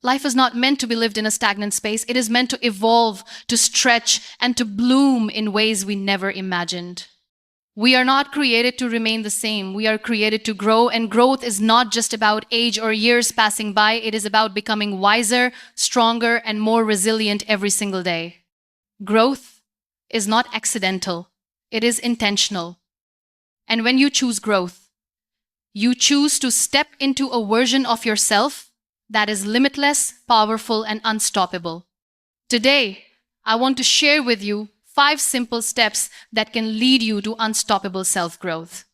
Life is not meant to be lived in a stagnant space. It is meant to evolve, to stretch, and to bloom in ways we never imagined. We are not created to remain the same. We are created to grow, and growth is not just about age or years passing by. It is about becoming wiser, stronger, and more resilient every single day. Growth is not accidental. It is intentional. And when you choose growth, you choose to step into a version of yourself that is limitless, powerful, and unstoppable. Today, I want to share with you 5 simple steps that can lead you to unstoppable self-growth.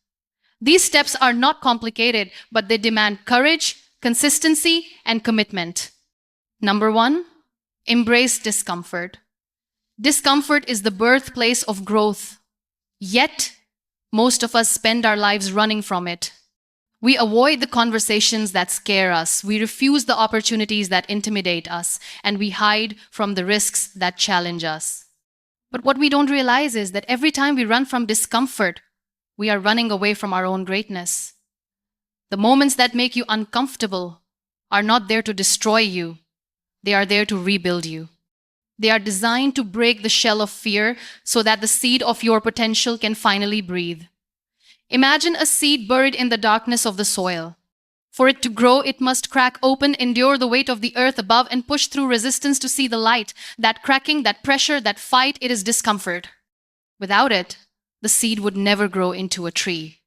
These steps are not complicated, but they demand courage, consistency, and commitment. Number 1, embrace discomfort. Discomfort is the birthplace of growth. Yet, most of us spend our lives running from it. We avoid the conversations that scare us, we refuse the opportunities that intimidate us, and we hide from the risks that challenge us. But what we don't realize is that every time we run from discomfort, we are running away from our own greatness. The moments that make you uncomfortable are not there to destroy you, they are there to rebuild you. They are designed to break the shell of fear so that the seed of your potential can finally breathe. Imagine a seed buried in the darkness of the soil. For it to grow, it must crack open, endure the weight of the earth above, and push through resistance to see the light. That cracking, that pressure, that fight, it is discomfort. Without it, the seed would never grow into a tree.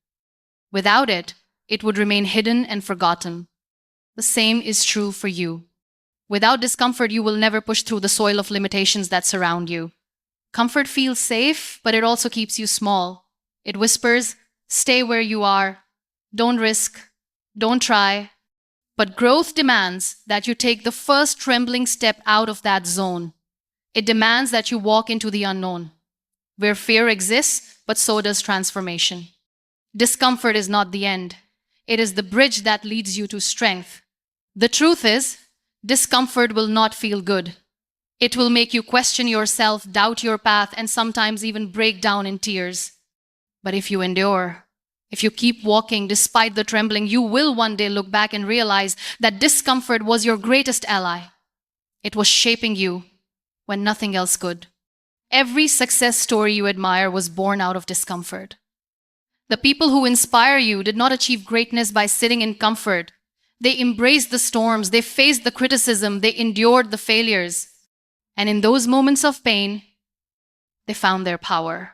Without it, it would remain hidden and forgotten. The same is true for you. Without discomfort, you will never push through the soil of limitations that surround you. Comfort feels safe, but it also keeps you small. It whispers, "Stay where you are. Don't risk. Don't try." But growth demands that you take the first trembling step out of that zone. It demands that you walk into the unknown, where fear exists, but so does transformation. Discomfort is not the end. It is the bridge that leads you to strength. The truth is, discomfort will not feel good. It will make you question yourself, doubt your path, and sometimes even break down in tears. But if you endure, if you keep walking despite the trembling, you will one day look back and realize that discomfort was your greatest ally. It was shaping you when nothing else could. Every success story you admire was born out of discomfort. The people who inspire you did not achieve greatness by sitting in comfort. They embraced the storms, they faced the criticism, they endured the failures. And in those moments of pain, they found their power.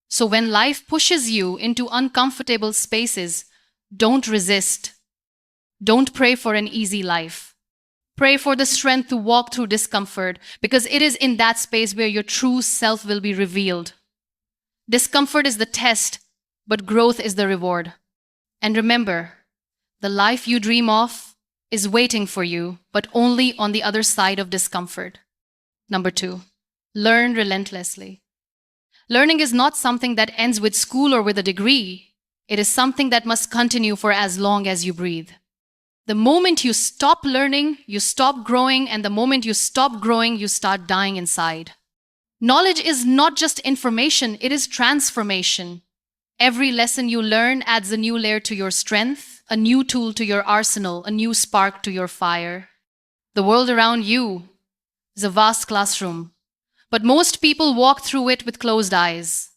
So when life pushes you into uncomfortable spaces, don't resist. Don't pray for an easy life. Pray for the strength to walk through discomfort, because it is in that space where your true self will be revealed. Discomfort is the test, but growth is the reward. And remember, the life you dream of is waiting for you, but only on the other side of discomfort. Number 2, learn relentlessly. Learning is not something that ends with school or with a degree. It is something that must continue for as long as you breathe. The moment you stop learning, you stop growing, and the moment you stop growing, you start dying inside. Knowledge is not just information, it is transformation. Every lesson you learn adds a new layer to your strength, a new tool to your arsenal, a new spark to your fire. The world around you is a vast classroom, but most people walk through it with closed eyes.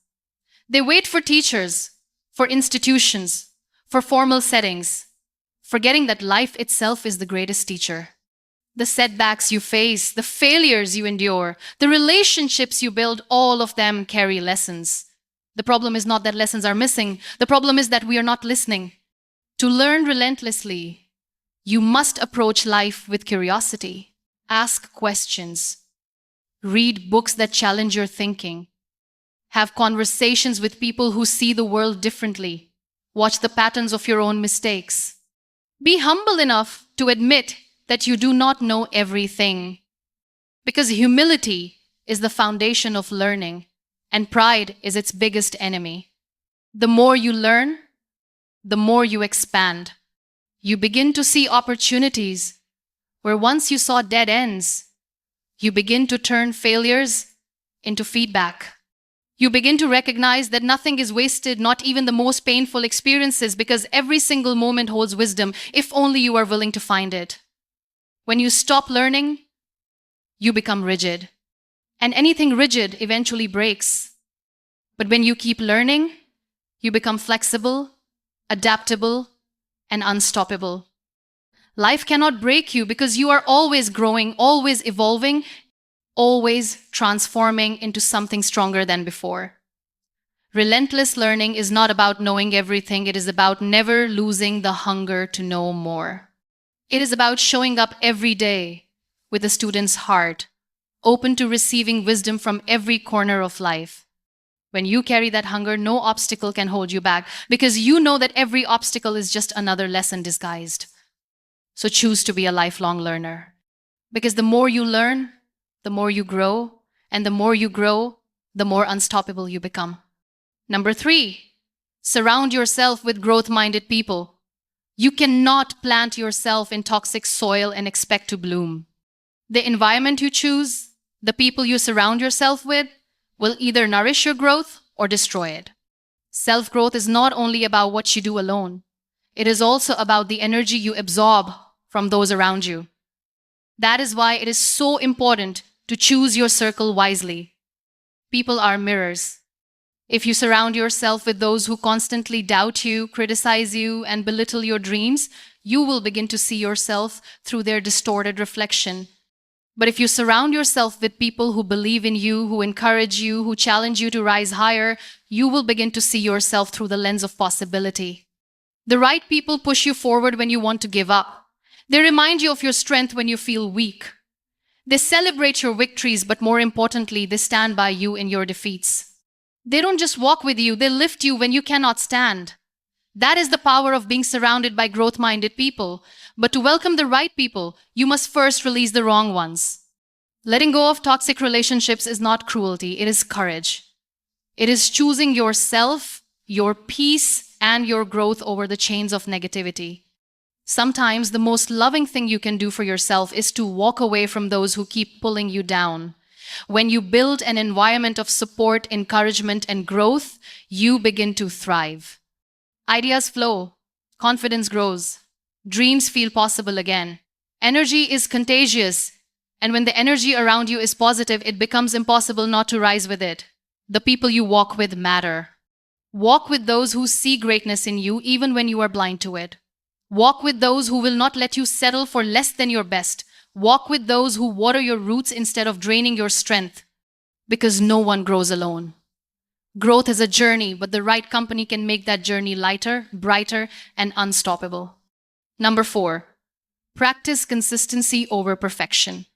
They wait for teachers, for institutions, for formal settings, forgetting that life itself is the greatest teacher. The setbacks you face, the failures you endure, the relationships you build, all of them carry lessons. The problem is not that lessons are missing. The problem is that we are not listening. To learn relentlessly, you must approach life with curiosity. Ask questions. Read books that challenge your thinking. Have conversations with people who see the world differently. Watch the patterns of your own mistakes. Be humble enough to admit that you do not know everything. Because humility is the foundation of learning, and pride is its biggest enemy. The more you learn, the more you expand. You begin to see opportunities where once you saw dead ends. You begin to turn failures into feedback. You begin to recognize that nothing is wasted, not even the most painful experiences, because every single moment holds wisdom, if only you are willing to find it. When you stop learning, you become rigid. And anything rigid eventually breaks. But when you keep learning, you become flexible, adaptable, and unstoppable. Life cannot break you because you are always growing, always evolving, always transforming into something stronger than before. Relentless learning is not about knowing everything, it is about never losing the hunger to know more. It is about showing up every day with a student's heart, open to receiving wisdom from every corner of life. When you carry that hunger, no obstacle can hold you back because you know that every obstacle is just another lesson disguised. So choose to be a lifelong learner. Because the more you learn, the more you grow, and the more you grow, the more unstoppable you become. Number 3, surround yourself with growth-minded people. You cannot plant yourself in toxic soil and expect to bloom. The environment you choose, the people you surround yourself with, will either nourish your growth or destroy it. Self-growth is not only about what you do alone. It is also about the energy you absorb from those around you. That is why it is so important to choose your circle wisely. People are mirrors. If you surround yourself with those who constantly doubt you, criticize you, and belittle your dreams, you will begin to see yourself through their distorted reflection. But if you surround yourself with people who believe in you, who encourage you, who challenge you to rise higher, you will begin to see yourself through the lens of possibility. The right people push you forward when you want to give up. They remind you of your strength when you feel weak. They celebrate your victories, but more importantly, they stand by you in your defeats. They don't just walk with you, they lift you when you cannot stand. That is the power of being surrounded by growth-minded people. But to welcome the right people, you must first release the wrong ones. Letting go of toxic relationships is not cruelty, it is courage. It is choosing yourself, your peace, and your growth over the chains of negativity. Sometimes the most loving thing you can do for yourself is to walk away from those who keep pulling you down. When you build an environment of support, encouragement, and growth, you begin to thrive. Ideas flow, confidence grows, dreams feel possible again. Energy is contagious, and when the energy around you is positive, it becomes impossible not to rise with it. The people you walk with matter. Walk with those who see greatness in you even when you are blind to it. Walk with those who will not let you settle for less than your best. Walk with those who water your roots instead of draining your strength. Because no one grows alone. Growth is a journey, but the right company can make that journey lighter, brighter, and unstoppable. Number 4, practice consistency over perfection.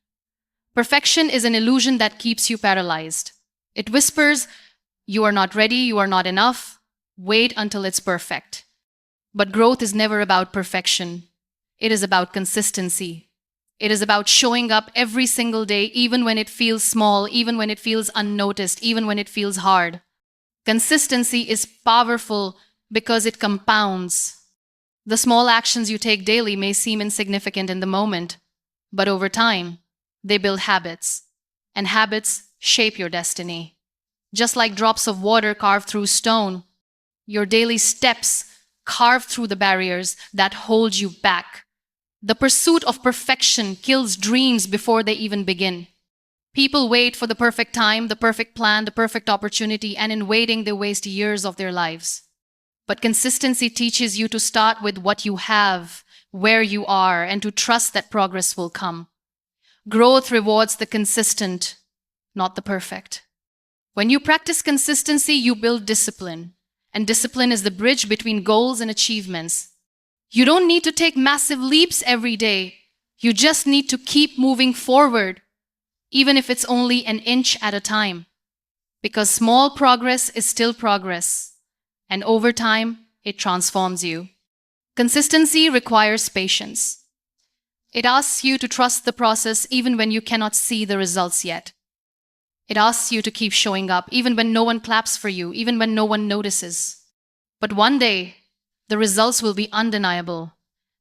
Perfection is an illusion that keeps you paralyzed. It whispers, you are not ready, you are not enough, wait until it's perfect. But growth is never about perfection. It is about consistency. It is about showing up every single day, even when it feels small, even when it feels unnoticed, even when it feels hard. Consistency is powerful because it compounds. The small actions you take daily may seem insignificant in the moment, but over time, they build habits, and habits shape your destiny. Just like drops of water carved through stone, your daily steps carve through the barriers that hold you back. The pursuit of perfection kills dreams before they even begin. People wait for the perfect time, the perfect plan, the perfect opportunity, and in waiting, they waste years of their lives. But consistency teaches you to start with what you have, where you are, and to trust that progress will come. Growth rewards the consistent, not the perfect. When you practice consistency, you build discipline. And discipline is the bridge between goals and achievements. You don't need to take massive leaps every day. You just need to keep moving forward, even if it's only an inch at a time. Because small progress is still progress, and over time, it transforms you. Consistency requires patience. It asks you to trust the process even when you cannot see the results yet. It asks you to keep showing up even when no one claps for you, even when no one notices. But one day, the results will be undeniable,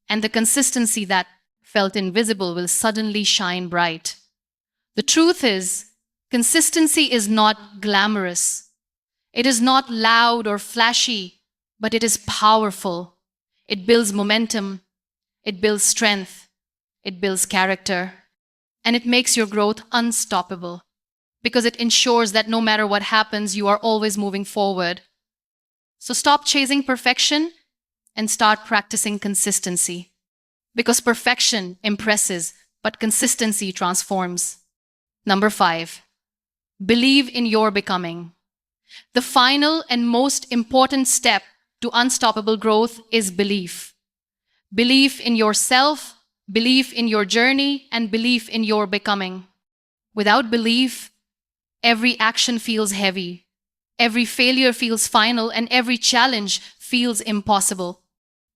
and the consistency that felt invisible will suddenly shine bright. The truth is, consistency is not glamorous. It is not loud or flashy, but it is powerful. It builds momentum, it builds strength, it builds character, and it makes your growth unstoppable because it ensures that no matter what happens, you are always moving forward. So stop chasing perfection and start practicing consistency because perfection impresses, but consistency transforms. Number 5, believe in your becoming. The final and most important step to unstoppable growth is belief. Belief in yourself, belief in your journey, and belief in your becoming. Without belief, every action feels heavy, every failure feels final, and every challenge feels impossible.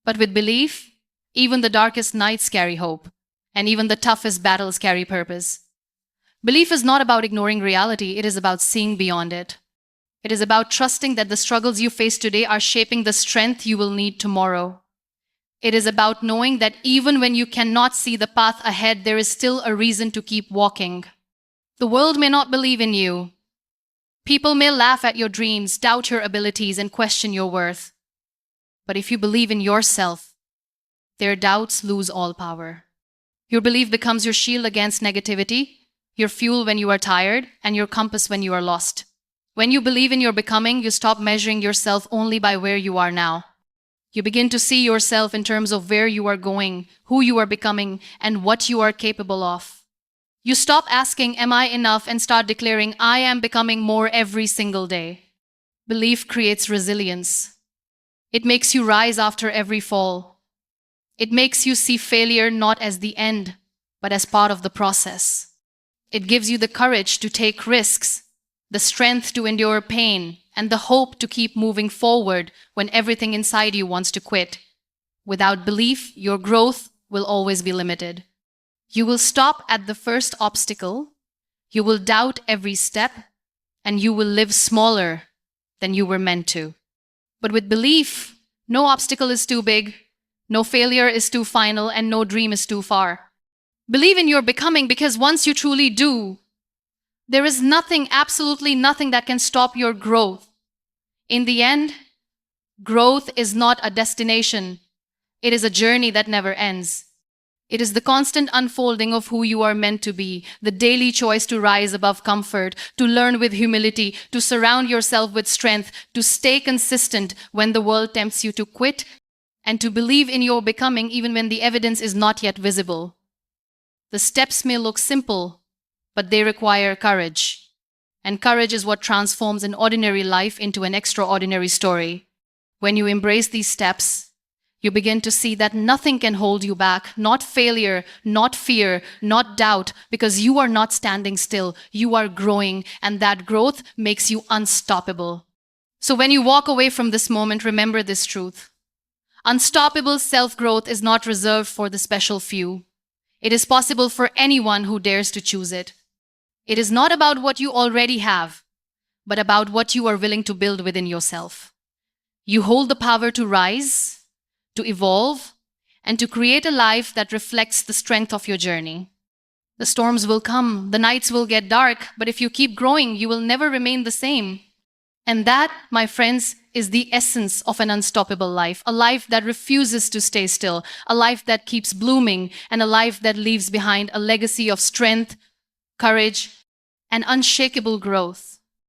But with belief, even the darkest nights carry hope, and even the toughest battles carry purpose. Belief is not about ignoring reality, it is about seeing beyond it. It is about trusting that the struggles you face today are shaping the strength you will need tomorrow. It is about knowing that even when you cannot see the path ahead, there is still a reason to keep walking. The world may not believe in you. People may laugh at your dreams, doubt your abilities, and question your worth. But if you believe in yourself, their doubts lose all power. Your belief becomes your shield against negativity, your fuel when you are tired, and your compass when you are lost. When you believe in your becoming, you stop measuring yourself only by where you are now. You begin to see yourself in terms of where you are going, who you are becoming, and what you are capable of. You stop asking, "Am I enough?" and start declaring, "I am becoming more every single day." Belief creates resilience. It makes you rise after every fall. It makes you see failure not as the end, but as part of the process. It gives you the courage to take risks, the strength to endure pain, and the hope to keep moving forward when everything inside you wants to quit. Without belief, your growth will always be limited. You will stop at the first obstacle, you will doubt every step, and you will live smaller than you were meant to. But with belief, no obstacle is too big, no failure is too final, and no dream is too far. Believe in your becoming because once you truly do, there is nothing, absolutely nothing that can stop your growth. In the end, growth is not a destination. It is a journey that never ends. It is the constant unfolding of who you are meant to be, the daily choice to rise above comfort, to learn with humility, to surround yourself with strength, to stay consistent when the world tempts you to quit, and to believe in your becoming even when the evidence is not yet visible. The steps may look simple, but they require courage. And courage is what transforms an ordinary life into an extraordinary story. When you embrace these steps, you begin to see that nothing can hold you back, not failure, not fear, not doubt, because you are not standing still, you are growing, and that growth makes you unstoppable. So when you walk away from this moment, remember this truth. Unstoppable self-growth is not reserved for the special few. It is possible for anyone who dares to choose it. It is not about what you already have, but about what you are willing to build within yourself. You hold the power to rise, to evolve, and to create a life that reflects the strength of your journey. The storms will come, the nights will get dark, but if you keep growing, you will never remain the same. And that, my friends, is the essence of an unstoppable life, a life that refuses to stay still, a life that keeps blooming, and a life that leaves behind a legacy of strength, courage, and unshakable growth.